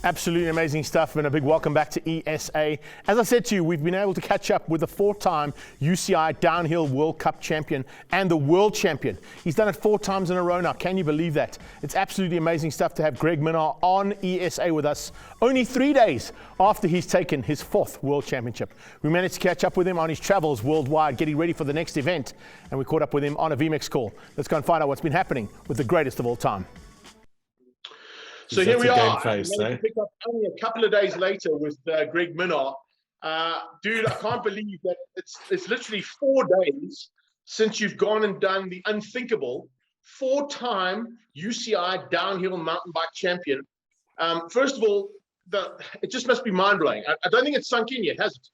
Absolutely amazing stuff, and a big welcome back to ESA. As I said to you, we've been able to catch up with the four-time UCI Downhill World Cup champion and the world champion. He's done it 4 times in a row now. Can you believe that? It's absolutely amazing stuff to have Greg Minnaar on ESA with us only 3 days after he's taken his 4th world championship. We managed to catch up with him on his travels worldwide, getting ready for the next event, and we caught up with him on a VMX call. Let's go and find out what's been happening with the greatest of all time. So here we are. To pick up only a couple of days later with Greg Minnaar. Dude, I can't believe that it's literally 4 days since you've gone and done the unthinkable. 4-time UCI downhill mountain bike champion. First of all, it just must be mind-blowing. I don't think it's sunk in yet, has it?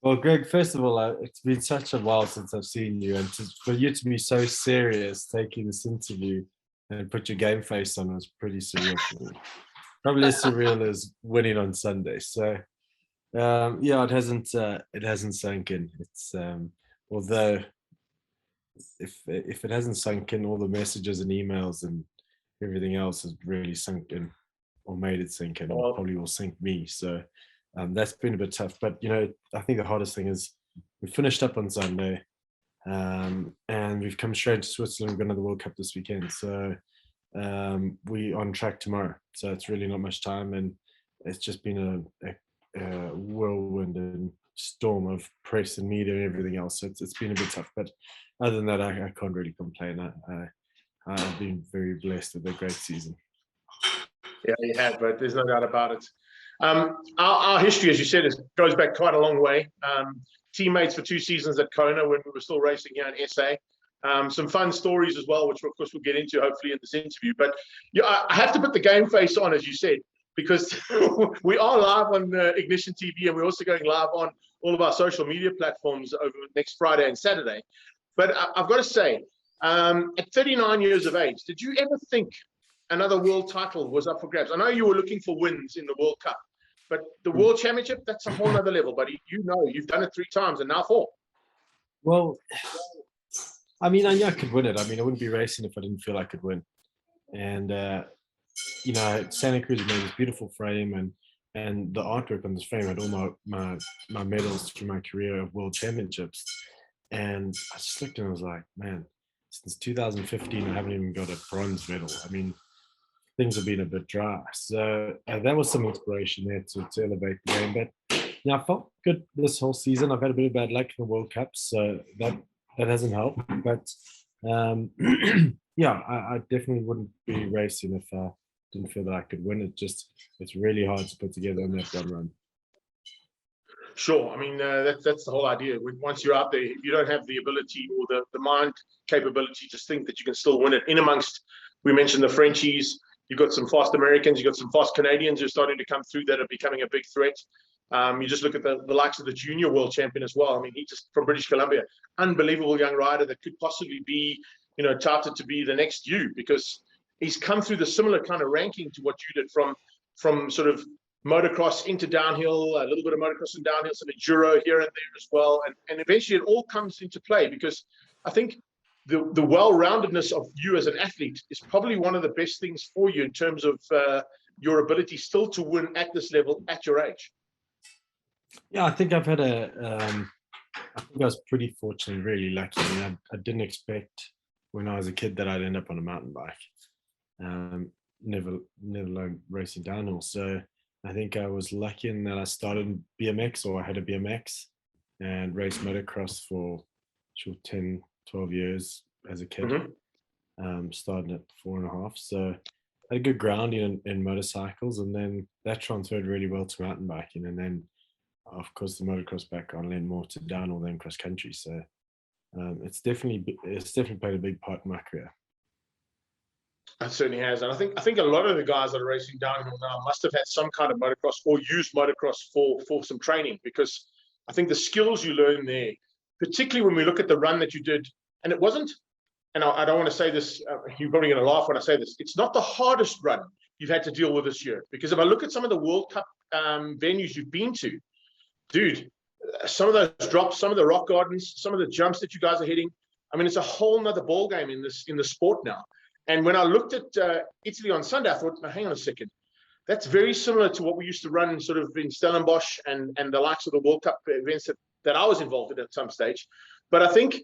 Well, Greg, first of all, it's been such a while since I've seen you, and for you to be so serious taking this interview and put your game face on was pretty surreal for me. Probably as surreal as winning on Sunday. So, yeah, it hasn't sunk in. It's although if it hasn't sunk in, all the messages and emails and everything else has really sunk in, or made it sink in, or probably will sink me. So that's been a bit tough. But you know, I think the hardest thing is we finished up on Sunday. And we've come straight to Switzerland. We're going to the World Cup this weekend, so we're on track tomorrow. So it's really not much time, and it's just been a whirlwind and storm of press and media and everything else. So it's been a bit tough, but other than that, I can't really complain. I've been very blessed with a great season. Yeah, you have, but there's no doubt about it. Our history, as you said, goes back quite a long way. Teammates for 2 seasons at Kona when we were still racing here in SA. Some fun stories as well, which of course we'll get into hopefully in this interview. But yeah, I have to put the game face on, as you said, because we are live on Ignition TV, and we're also going live on all of our social media platforms over next Friday and Saturday. But I've got to say, at 39 years of age, did you ever think another world title was up for grabs? I know you were looking for wins in the World Cup, but the World Championship, that's a whole nother level, buddy. You know, you've done it 3 times and now 4. Well, I mean, I knew I could win it. I mean, I wouldn't be racing if I didn't feel I could win. And, you know, Santa Cruz made this beautiful frame, and the artwork on this frame had all my medals through my career of World Championships. And I just looked and I was like, man, since 2015, I haven't even got a bronze medal. I mean, things have been a bit dry. So that was some inspiration there to elevate the game. But yeah, I felt good this whole season. I've had a bit of bad luck in the World Cup, so that hasn't helped. But yeah, I definitely wouldn't be racing if I didn't feel that I could win. It's really hard to put together on that one run. Sure. I mean, that's the whole idea. Once you're out there, if you don't have the ability or the mind capability to think that you can still win it, in amongst, we mentioned the Frenchies, you've got some fast Americans, you've got some fast Canadians who are starting to come through that are becoming a big threat. You just look at the likes of the junior world champion as well. I mean, he just from British Columbia, unbelievable young rider that could possibly be, you know, touted to be the next you, because he's come through the similar kind of ranking to what you did from sort of motocross into downhill, a little bit of motocross and downhill, some enduro here and there as well. And eventually it all comes into play, because I think the well-roundedness of you as an athlete is probably one of the best things for you in terms of your ability still to win at this level at your age. Yeah, I think I've had I think I was pretty fortunate, really lucky. I mean, I didn't expect when I was a kid that I'd end up on a mountain bike, never alone racing downhill. So I think I was lucky in that I started BMX, or I had a BMX, and raced motocross for 10, 12 years as a kid. Starting at 4.5. So I had a good grounding in motorcycles, and then that transferred really well to mountain biking. And then, of course, the motocross background led more to downhill than cross country. So it's definitely played a big part in my career. It certainly has. And I think a lot of the guys that are racing downhill now must have had some kind of motocross or used motocross for some training, because I think the skills you learn there, particularly when we look at the run that you did, and it wasn't, and I don't want to say this, you're probably going to laugh when I say this, it's not the hardest run you've had to deal with this year. Because if I look at some of the World Cup venues you've been to, dude, some of those drops, some of the rock gardens, some of the jumps that you guys are hitting, I mean, it's a whole nother ball game in the sport now. And when I looked at Italy on Sunday, I thought, now, hang on a second. that's very similar to what we used to run sort of in Stellenbosch and the likes of the World Cup events that I was involved in at some stage. But I think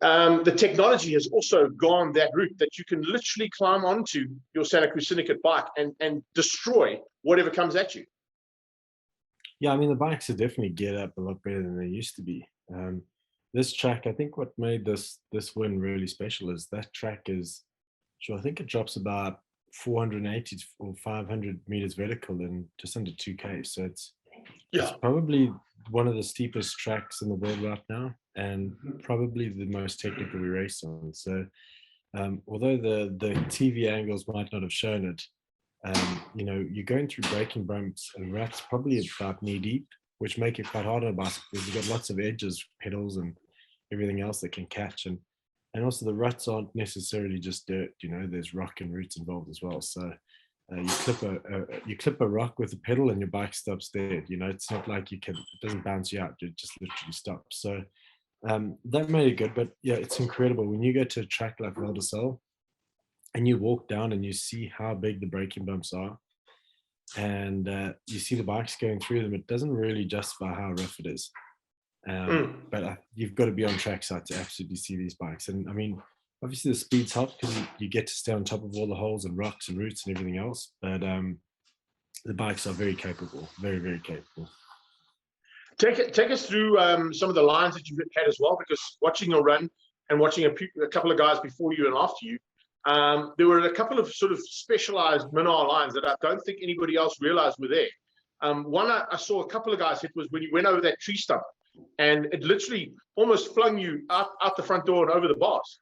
the technology has also gone that route that you can literally climb onto your Santa Cruz Syndicate bike and destroy whatever comes at you. Yeah, I mean, the bikes are definitely geared up a lot better than they used to be. This track, I think what made this win really special is that track is, sure, I think it drops about 480 or 500 meters vertical in just under 2K. So it's probably one of the steepest tracks in the world right now, and probably the most technical we race on. So although the TV angles might not have shown it, you know, you're going through braking bumps and ruts probably about knee deep, which make it quite hard on a bicycle because you've got lots of edges, pedals, and everything else that can catch. And also the ruts aren't necessarily just dirt, you know, there's rock and roots involved as well. So you clip a rock with a pedal and your bike stops dead. You know, it's not like it doesn't bounce you out, it just literally stops. So that made it good. But yeah, it's incredible when you go to a track like Val d'Isle and you walk down and you see how big the braking bumps are, and you see the bikes going through them. It doesn't really justify how rough it is. But you've got to be on trackside to absolutely see these bikes. And I mean, obviously the speeds help because you get to stay on top of all the holes and rocks and roots and everything else. But the bikes are very capable, very, very capable. Take us through some of the lines that you've had as well, because watching your run and watching a couple of guys before you and after you, there were a couple of sort of specialized Minnaar lines that I don't think anybody else realized were there. One I saw a couple of guys hit was when you went over that tree stump, and it literally almost flung you out the front door and over the bars.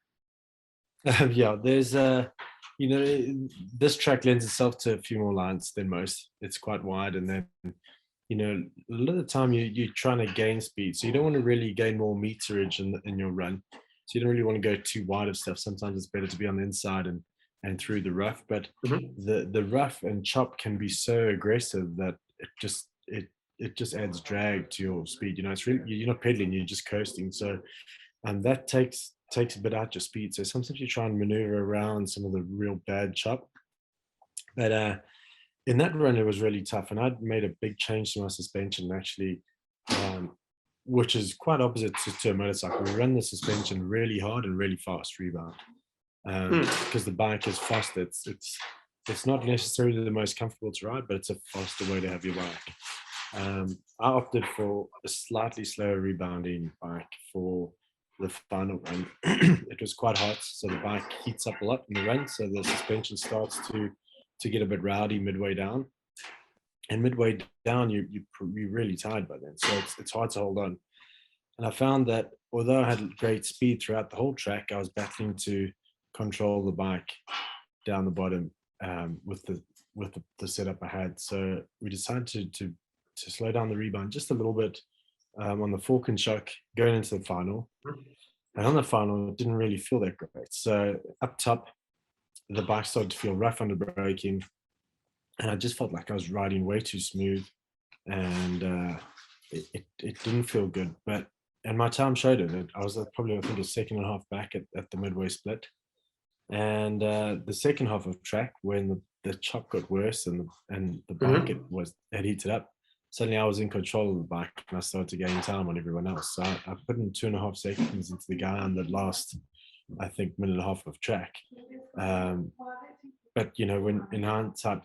Yeah, there's you know, this track lends itself to a few more lines than most. It's quite wide, and then, you know, a lot of the time you're trying to gain speed, so you don't want to really gain more meterage in your run. So you don't really want to go too wide of stuff. Sometimes it's better to be on the inside and through the rough. But the rough and chop can be so aggressive that it just adds drag to your speed. You know, it's really, you're not pedaling, you're just coasting. So that takes a bit out your speed. So sometimes you try and maneuver around some of the real bad chop. But in that run, it was really tough. And I'd made a big change to my suspension, actually, which is quite opposite to a motorcycle. We run the suspension really hard and really fast rebound. Because the bike is fast. It's not necessarily the most comfortable to ride, but it's a faster way to have your bike. I opted for a slightly slower rebounding bike for the final run. It was quite hot, so the bike heats up a lot in the run, so the suspension starts to get a bit rowdy midway down. And midway down, you're really tired by then, so it's hard to hold on. And I found that although I had great speed throughout the whole track, I was battling to control the bike down the bottom with the setup I had. So we decided to slow down the rebound just a little bit on the fork and shock going into the final. And on the final, it didn't really feel that great. So up top, the bike started to feel rough under braking, and I just felt like I was riding way too smooth, and it didn't feel good. And my time showed it. I was probably, I think, a second and a half back at the midway split. And the second half of track, when the chop got worse and the bike had heated up, suddenly I was in control of the bike and I started to gain time on everyone else. So I put in 2.5 seconds into the guy on the last, I think, minute and a half of track. But you know, when in hindsight,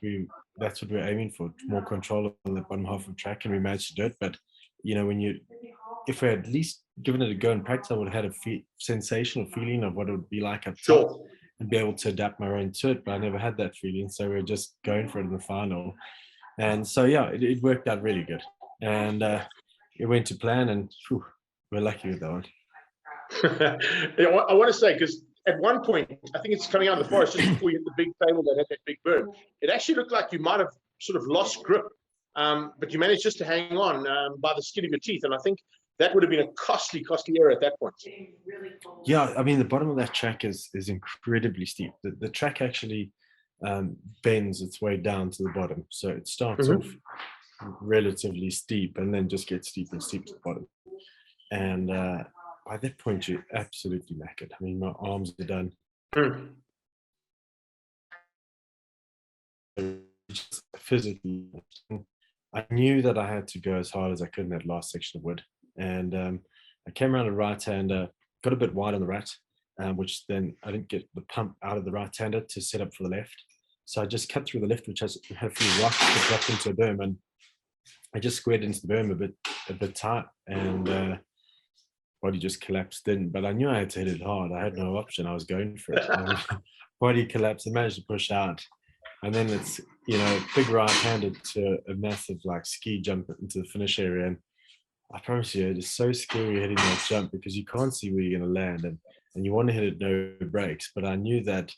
that's what we're aiming for, more control on the bottom half of track, and we managed to do it. But you know, if we had at least given it a go in practice, I would have had a sensational feeling of what it would be like up top and be able to adapt my own to it. But I never had that feeling, so we were just going for it in the final. And so yeah, it worked out really good, and it went to plan, and we're lucky with that one. I want to say, because at one point, I think it's coming out of the forest just before you hit the big table that had that big berm, it actually looked like you might have sort of lost grip, but you managed just to hang on by the skin of your teeth. And I think that would have been a costly error at that point. Yeah, I mean, the bottom of that track is incredibly steep. The track actually bends its way down to the bottom. So it starts off relatively steep and then just gets steep and steep to the bottom. And by that point, you're absolutely knackered. I mean, my arms are done. just physically, I knew that I had to go as hard as I could in that last section of wood. And I came around a right-hander, got a bit wide on the rat, which then I didn't get the pump out of the right-hander to set up for the left. So I just cut through the left, which had a few rocks that dropped into a berm, and I just squared into the berm a bit tight, and body just collapsed in. But I knew I had to hit it hard. I had no option. I was going for it. And body collapsed. I managed to push out, and then it's big right-handed to a massive like ski jump into the finish area. And I promise you, it is so scary hitting that jump because you can't see where you're going to land, and you want to hit it no brakes. But I knew that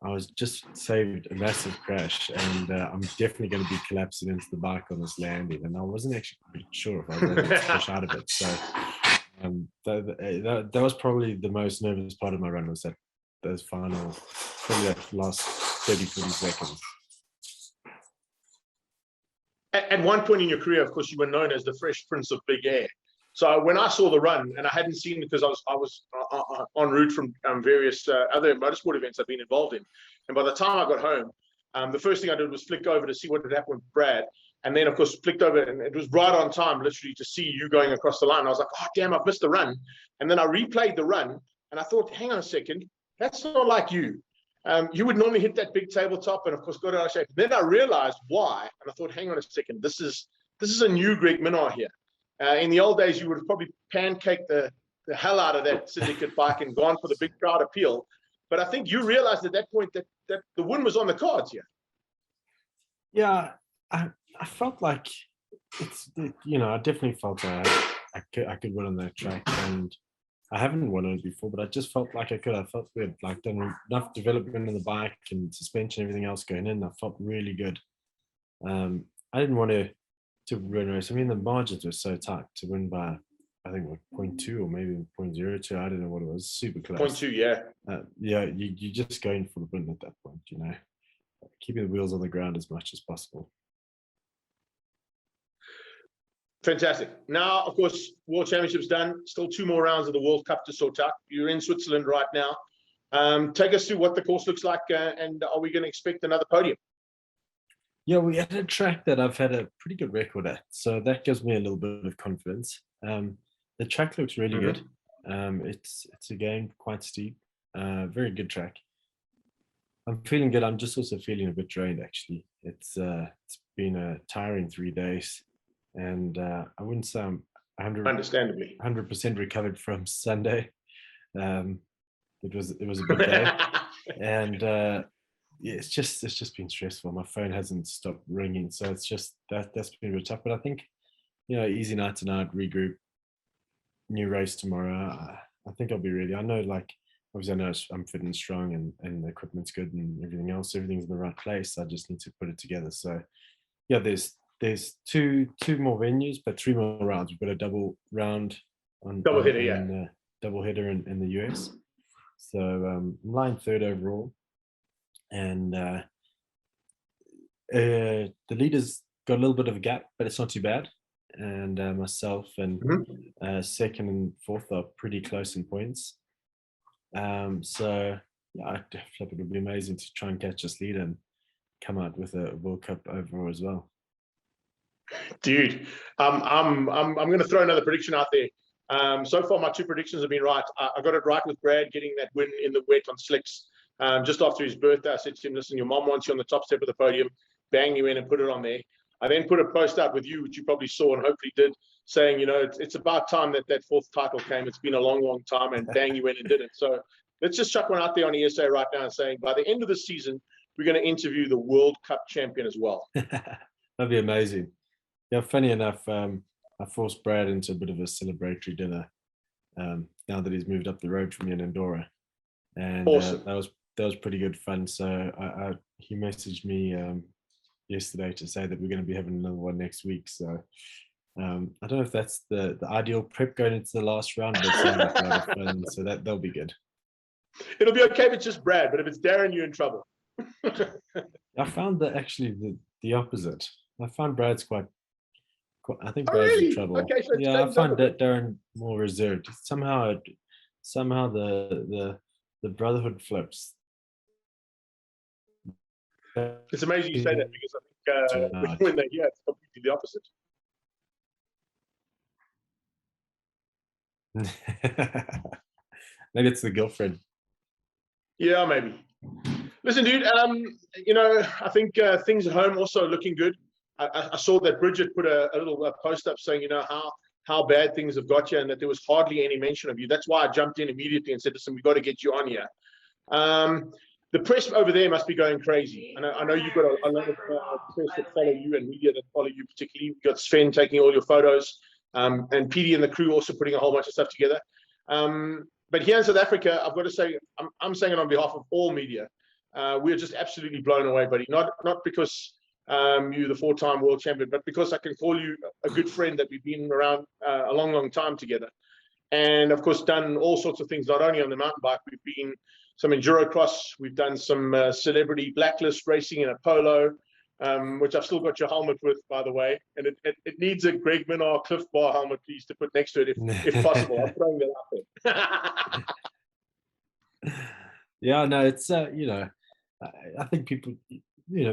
I was just saved a massive crash, and I'm definitely going to be collapsing into the bike on this landing. And I wasn't actually pretty sure if I was able to push out of it. So that was probably the most nervous part of my run, was those final, probably that last 30, 40 seconds. At one point in your career, of course, you were known as the Fresh Prince of Big Air. So when I saw the run, and I hadn't seen it because I was en route from various other motorsport events I've been involved in, and by the time I got home, the first thing I did was flick over to see what had happened with Brad, and then of course flicked over, and it was right on time, literally, to see you going across the line. I was like, oh damn, I've missed the run, and then I replayed the run, and I thought, hang on a second, that's not like you. You would normally hit that big tabletop and of course go out of shape. Then I realized why, and I thought, hang on a second, this is a new Greg Minnaar here. In the old days, you would have probably pancaked the hell out of that syndicate bike and gone for the big crowd appeal. But I think you realized at that point that the win was on the cards here. Yeah, I felt like I definitely felt I could win on that track, and I haven't won it before, but I just felt like I could. I felt we had like done enough development in the bike and suspension, everything else going in. I felt really good. I didn't want to win a race. I mean, the margins were so tight to win by, I think, 0.2 or maybe 0.02. I don't know what it was. Super close. 0.2, yeah. Yeah, you're just going for the win at that point, keeping the wheels on the ground as much as possible. Fantastic. Now, of course, World Championship's done. Still 2 more rounds of the World Cup to sort out. You're in Switzerland right now. Take us through what the course looks like, and are we going to expect another podium? Yeah, we had a track that I've had a pretty good record at, so that gives me a little bit of confidence. The track looks really good. It's again quite steep. Very good track. I'm feeling good. I'm just also feeling a bit drained, actually. It's been a tiring 3 days, and I wouldn't say I'm 100% recovered from Sunday. It was a big day, and yeah, it's just been stressful. My phone hasn't stopped ringing, so it's just that's been a bit tough. But I think easy night tonight, regroup, new race tomorrow. I think I'll be ready. I know, obviously, I know I'm fit and strong, and the equipment's good and everything else. Everything's in the right place. I just need to put it together. So yeah, there's two more venues, but 3 more rounds. We've got a double round double header, double header in the US. So I'm lying 3rd overall, and the leaders got a little bit of a gap, but it's not too bad. And myself and 2nd and 4th are pretty close in points. So yeah, I feel like it would be amazing to try and catch this lead and come out with a World Cup overall as well. Dude, I'm going to throw another prediction out there. So far, my 2 predictions have been right. I got it right with Brad getting that win in the wet on slicks just after his birthday. I said to him, listen, your mom wants you on the top step of the podium. Bang you in and put it on there. I then put a post out with you, which you probably saw and hopefully did, saying, it's about time that 4th title came. It's been a long, long time, and bang, you went and did it. So let's just chuck one out there on ESA right now and saying, by the end of the season, we're going to interview the World Cup champion as well. That'd be amazing. Yeah, funny enough, I forced Brad into a bit of a celebratory dinner now that he's moved up the road from me in Andorra, and awesome. That was pretty good fun. So he messaged me yesterday to say that we're going to be having another one next week. So I don't know if that's the ideal prep going into the last round, but it sounds like a lot of fun. So that'll be good. It'll be okay if it's just Brad, but if it's Darren, you're in trouble. I found that actually the opposite. I found Brad's quite I think Brad's in trouble. Okay, so yeah, I find that Darren more reserved. Somehow the brotherhood flips. It's amazing you say that, because when they're here, it's completely the opposite. Maybe it's the girlfriend. Yeah, maybe. Listen, dude. I think things at home also looking good. I saw that Bridget put a little post up saying, how bad things have got you, and that there was hardly any mention of you. That's why I jumped in immediately and said, listen, we've got to get you on here. The press over there must be going crazy. I know you've got a lot of press that follow you and media that follow you particularly. You've got Sven taking all your photos, and PD and the crew also putting a whole bunch of stuff together. But here in South Africa, I've got to say, I'm saying it on behalf of all media. We're just absolutely blown away, buddy. Not because you're the 4-time world champion, but because I can call you a good friend that we've been around a long, long time together. And of course, done all sorts of things, not only on the mountain bike. We've been some enduro cross. We've done some celebrity blacklist racing in a polo, which I've still got your helmet with, by the way. And it needs a Greg Minnaar Cliff Bar helmet, please, to put next to it, if possible. I'm throwing that out there. Yeah, no, it's I think people,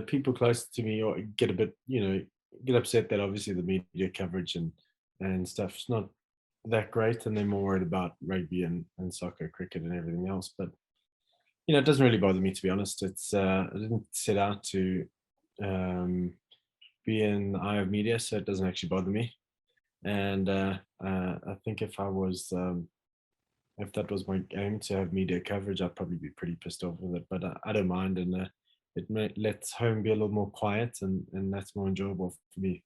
people close to me or get a bit, get upset that obviously the media coverage and stuff's not that great, and they're more worried about rugby and soccer, cricket, and everything else. But it doesn't really bother me, to be honest. It's I didn't set out to be in the eye of media, so it doesn't actually bother me. And I think if that was my aim to have media coverage, I'd probably be pretty pissed off with it. But I don't mind, and it lets home be a little more quiet, and that's more enjoyable for me.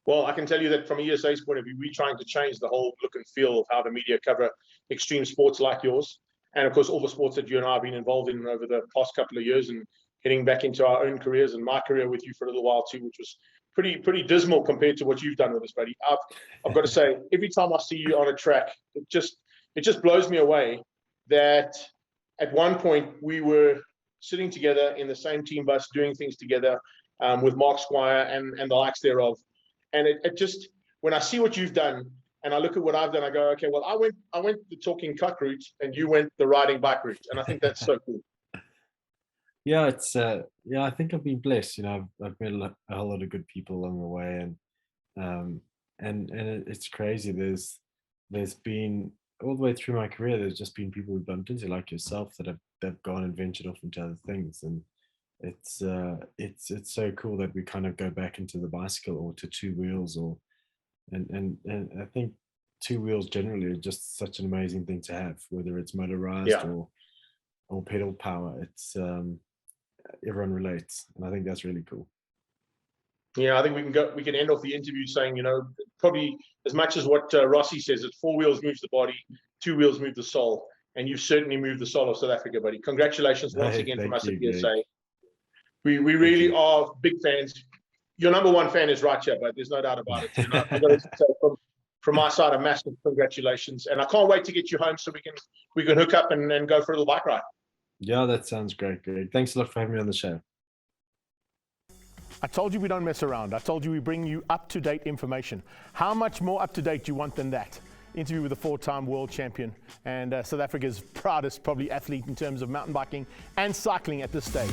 Well, I can tell you that from ESA's point of view, we're trying to change the whole look and feel of how the media cover extreme sports like yours. And of course, all the sports that you and I have been involved in over the past couple of years, and heading back into our own careers, and my career with you for a little while too, which was pretty dismal compared to what you've done with us, buddy. I've got to say, every time I see you on a track, it just blows me away that at one point we were sitting together in the same team bus, doing things together with Mark Squire and the likes thereof. And it just, when I see what you've done and I look at what I've done, I go, okay, well, I went the talking cuck route and you went the riding bike route. And I think that's so cool. Yeah, it's I think I've been blessed. I've met a whole lot of good people along the way, and it's crazy. There's been all the way through my career, there's just been people who bumped into, like yourself, that have gone and ventured off into other things, and it's so cool that we kind of go back into the bicycle or to two wheels, and I think two wheels generally are just such an amazing thing to have, whether it's motorized or pedal power. It's everyone relates, and I think that's really cool. Yeah, I think we can end off the interview saying, probably as much as what Rossi says, that 4 wheels moves the body, 2 wheels move the soul, and you've certainly moved the soul of South Africa, buddy. Congratulations once again from us at ESA. We really are big fans. Your number one fan is right here, but there's no doubt about it. I've got to say from my side, a massive congratulations, and I can't wait to get you home so we can hook up and go for a little bike ride. Yeah, that sounds great, Greg. Thanks a lot for having me on the show. I told you we don't mess around. I told you we bring you up-to-date information. How much more up-to-date do you want than that? Interview with a 4-time world champion and South Africa's proudest probably athlete in terms of mountain biking and cycling at this stage.